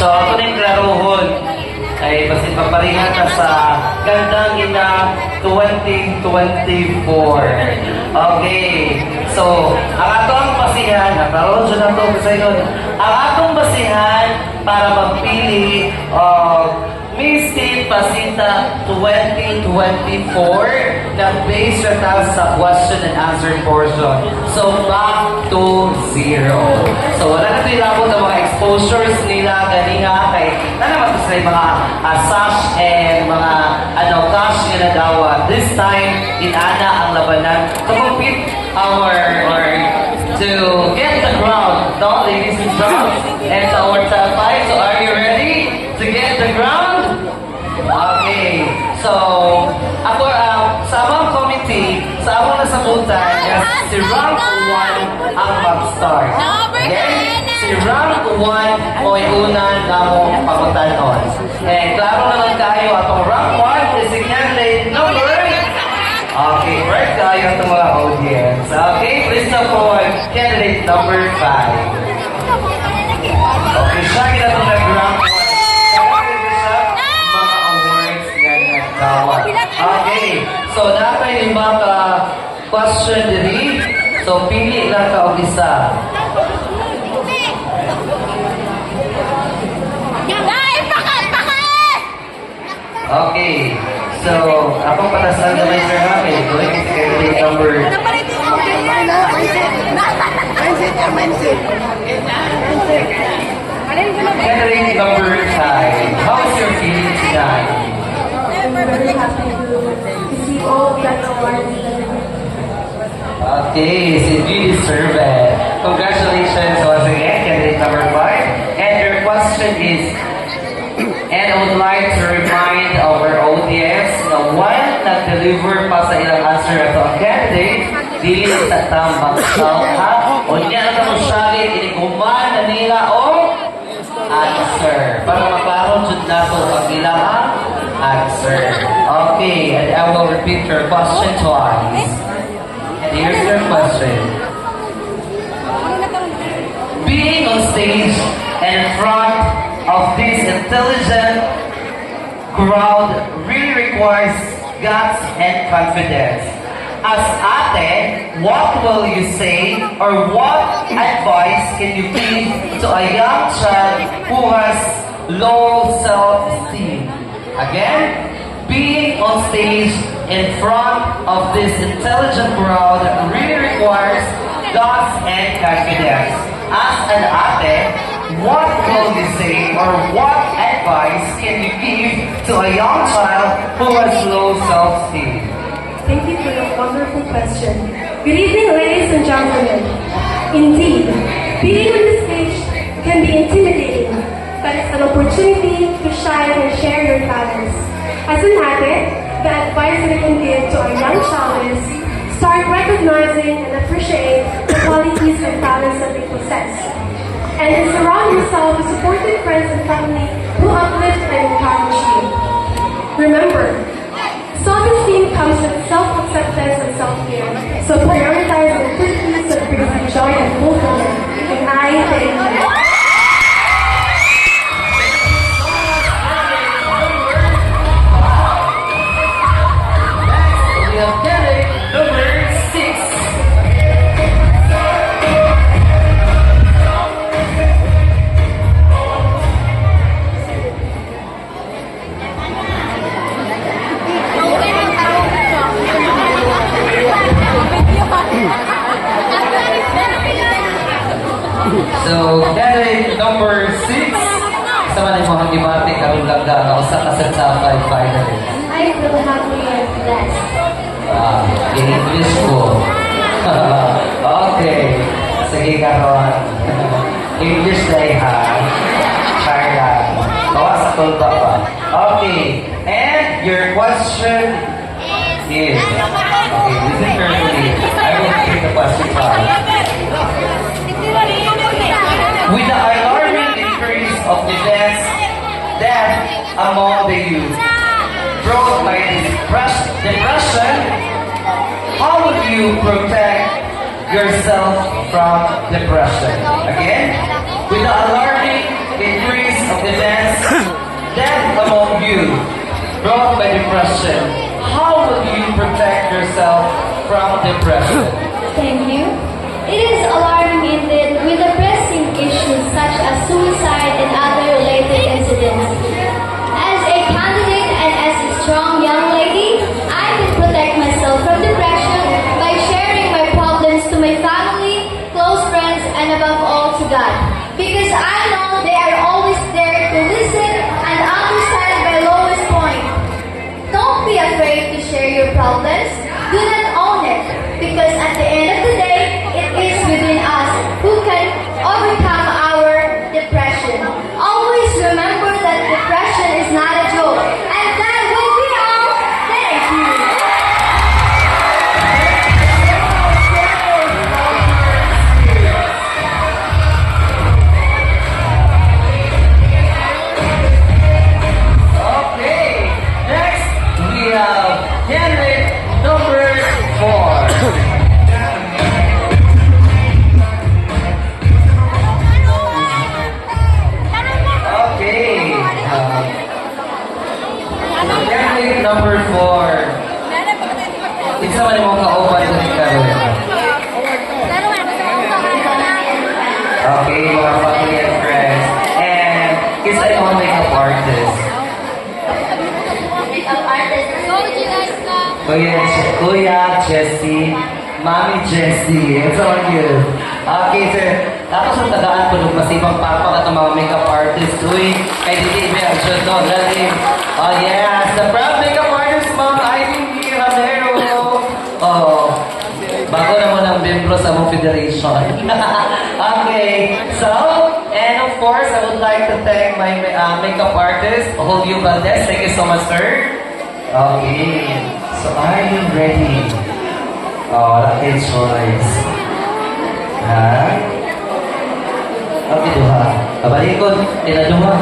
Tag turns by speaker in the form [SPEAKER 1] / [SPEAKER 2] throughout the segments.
[SPEAKER 1] So, ako na yung klarohon. Ay, basit paparihan na sa gandang ina 2024. Okay. So, ang atong basihan, nakaroon siya na ito sa inyo. Ang atong basihan para magpili Miss Teen Pasita 2024 na based siya sa question and answer portion. So, back to zero. So, wala na tilabot ang mga exposures nila ganiha kay naman sa mga sash and mga cash nga na dawa. This time, inana ang labanan to compete to get the crown, no, ladies and gentlemen, and to our top 5. So, are you ready to get the crown? Okay. So, ako, sa among committee, sa among nasabutan, yes, si rank 1 ang mag-start. Okay? Si rank 1 o iunan na mo pagutanon. And klaro naman kayo, atong rank 1 is candidate number. Okay, right tayo itong mga audience. Okay, please step forward. Candidate number 5. Okay, siya ginatong nag-rank 1. Mga awards na nagkawat. Okay, so natin yung mga question diri. So, pili lang ka o isa. Okay. So, akong patasan naman sir namin. Going to candidate number... Candidate number 5. How is your feeling tonight?
[SPEAKER 2] I'm very happy to see all that awards.
[SPEAKER 1] Okay, so you deserve it. Congratulations once again, candidate number 5. And your question is... And I would like to remind our audience na one nag-deliver pa sa ilang answer ito ang candidate, dili sa tambang ha? O niya na mo siya inikuman na nila o answer. Para maklaro dyan na ito ang ilang answer. Okay, and I will repeat your question twice. And here's your question. Being on stage and in front of this intelligent crowd really requires guts and confidence. As ate, what will you say or what advice can you give to a young child who has low self-esteem? Again, being on stage in front of this intelligent crowd really requires guts and confidence. As an ate, what will you say or what advice can you give to a young child who has low self-esteem?
[SPEAKER 2] Thank you for your wonderful question. Good evening, ladies and gentlemen. Indeed, being on the stage can be intimidating, but it's an opportunity to shine and share your talents. As an ate, the advice that I can give to a young child is start recognizing and appreciate the qualities and talents that they possess. And surround yourself with supportive friends and family who uplift and encourage you. Remember, self-esteem comes with self-acceptance and self-care. So prioritize the activities that bring you joy and fulfillment. And I thank you.
[SPEAKER 1] We have candidate number 6. So, candidate number 6. Sa man yung mga debate karong lagda na usa ka sa finalist.
[SPEAKER 2] I feel happy and blessed.
[SPEAKER 1] In English po. Okay. Sige karon. English na ha. Carla. Kawa sa tulpa pa. Okay. And your question is... Okay, listen carefully. I will take the question twice. With the alarming increase of the death among the youth brought by depression, how would you protect yourself from depression? Again, with the alarming increase of confidence. Death among you, brought by depression. How will you protect yourself from depression?
[SPEAKER 3] Thank you. It is alarming indeed with the pressing issues such as suicide and other related incidents. As a candidate and as a strong young lady, I can protect myself from depression by sharing my problems to my family, close friends, and above all to God. Because I know they are always there to listen and understand my lowest point. Don't be afraid to share your problems. Do not own it. Because at the end of the day, it is within us who can overcome our depression. Always remember that depression is not a joke. And that will be all. Thank you.
[SPEAKER 1] Okay, next we have candidate number 4. Okay, candidate number 4. Isa man mo kauban sa karon. Okay, mga family and friends. And is an all makeup artist.
[SPEAKER 3] Makeup artist.
[SPEAKER 1] Kuya Jessie, Mami Jessie, it's all you. Okay, sir. Tapos ang tagaan po nung masibang papa ka itong mga makeup artist. Uy, kay Didi, may action no, galing. Oh yes, the proud makeup artist, Ma'am Ivy Ramero. Oh, bago naman ang membro sa mong federation. Okay, so, and of course, I would like to thank my makeup artist, Julio Valdez. Thank you so much, sir. Okay, so are you ready? Oh, lucky choice. Ha? Okay, duha. Kabalikod, tila duha.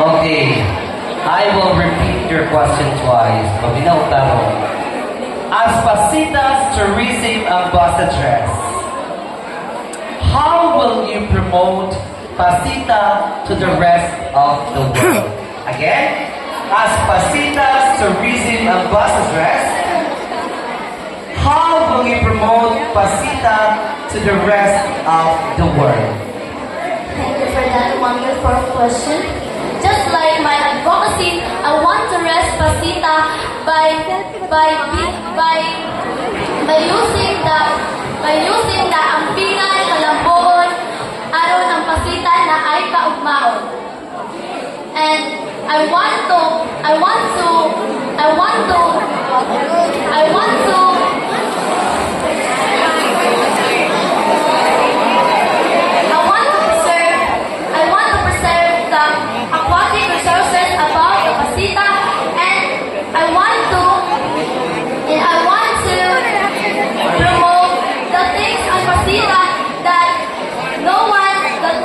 [SPEAKER 1] Okay, I will repeat your question twice. Pabinaw tanong. As Pasita's tourism ambassadress, how will you promote Pasita to the rest of the world? Again, as Pasita's tourism ambassadress, how will you promote Pasita to the rest of the world?
[SPEAKER 3] Thank you for that wonderful question. Just like my advocacy, I want to rest Pasita by using the ampinan, kalambuon, aron ang Pasita na ay kaugmaon. And I want to preserve the aquatic resources about the Pasita, and I want to promote the things on Pasita that no one can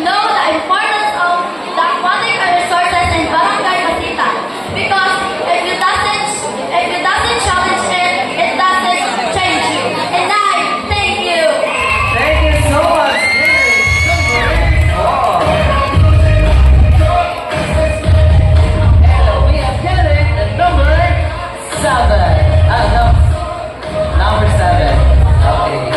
[SPEAKER 3] know the importance of the aquatic resources in Barangay Pasita. Because if you doesn't challenge it, it doesn't change you. And I thank you.
[SPEAKER 1] Thank you so much. And we have candidate number 7. Number 7. Okay.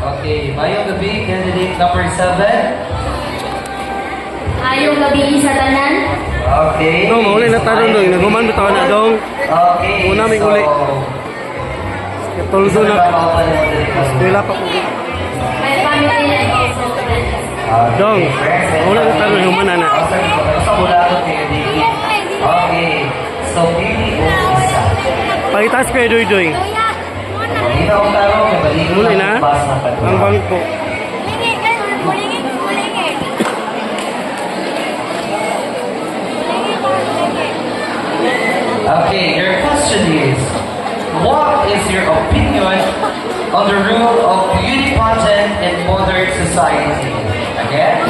[SPEAKER 1] Okay, mayong gabi, candidate number 7.
[SPEAKER 3] Ayong gabi sa tanan.
[SPEAKER 1] Okay.
[SPEAKER 4] No, mauli na tanong dong. Naguman bitaw na dong.
[SPEAKER 1] Okay.
[SPEAKER 4] Una may uli. Tulso na. Wala pa ko.
[SPEAKER 3] My family and also friends.
[SPEAKER 4] Dong, mauli na tanong human na.
[SPEAKER 1] Sa mula ko kayo, Diki. Okay. So, pili o isa.
[SPEAKER 4] Pagitas kayo doy-doy.
[SPEAKER 1] Hindi na akong taro, may balik
[SPEAKER 4] Muli na. Ang bangko.
[SPEAKER 1] Okay, your question is, what is your opinion on the role of beauty pageant in modern society? Again,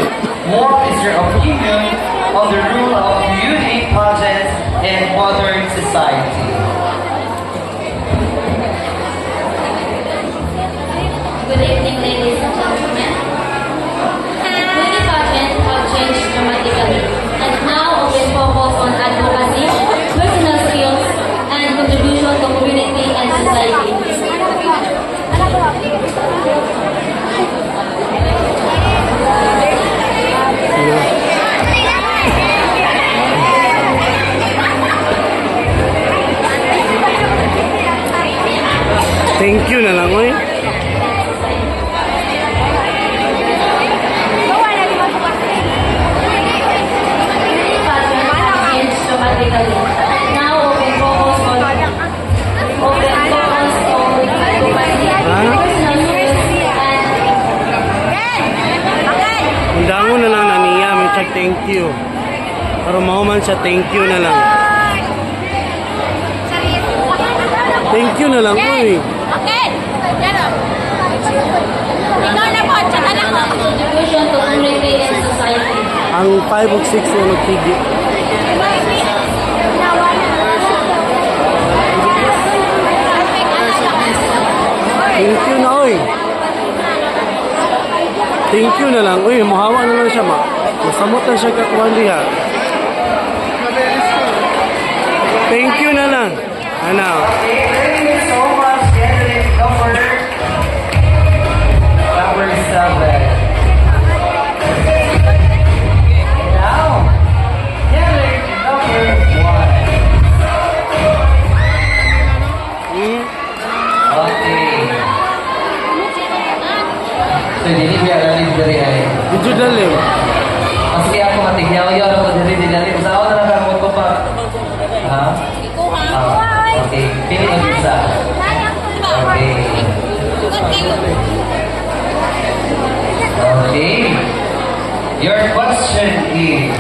[SPEAKER 1] what is your opinion on the role of beauty pageant in modern society?
[SPEAKER 3] Good evening, ladies and gentlemen. Beauty pageants have changed dramatically and now often focus on advocacy, personal skills, and contribution to community and society.
[SPEAKER 4] Thank you na lang, oy.
[SPEAKER 3] Beauty pageants have changed dramatically. Now often focus on advocacy, personal skills, and
[SPEAKER 4] Undangon na lang na niya, may check thank you. Pero mahuman siya, thank you na lang. Thank you na lang, oy.
[SPEAKER 5] Okay. Ikaw na po, tsaka na po.
[SPEAKER 3] contribution to community and society.
[SPEAKER 4] Ang 5 o 6 yung nagtigil. Thank you na, oy. Thank you na lang. Uy, muhawa na lang siya, ma. Masamot na siya katuan diha. Thank you na lang. Ano?
[SPEAKER 1] Okay, thank you so much, candidate number 7. Now, candidate number 1.
[SPEAKER 4] Hmm?
[SPEAKER 1] Okay. So, hindi biya galing dari ay.
[SPEAKER 4] Dito dalim.
[SPEAKER 1] Maski ako matigyaw-yaw ako dari dinali. Sa ako na nakamot ko pa. Ha? Okay. Pili mo isa. Okay. Okay. Your question is,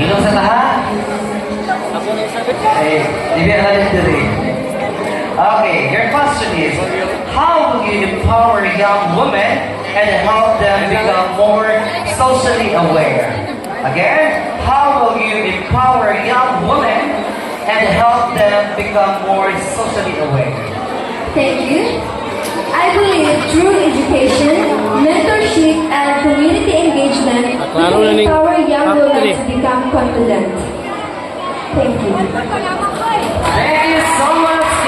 [SPEAKER 1] ilong sa taha? Di ba alam diri? Okay, your question is, how will you empower young women and help them become more socially aware? Again, how will you empower young women and help them become more socially aware?
[SPEAKER 2] Thank you. I believe through education, mentorship, and community engagement, we
[SPEAKER 4] Klaro na
[SPEAKER 2] can
[SPEAKER 4] ning
[SPEAKER 2] empower young women
[SPEAKER 4] factory.
[SPEAKER 2] to become confident. Thank you.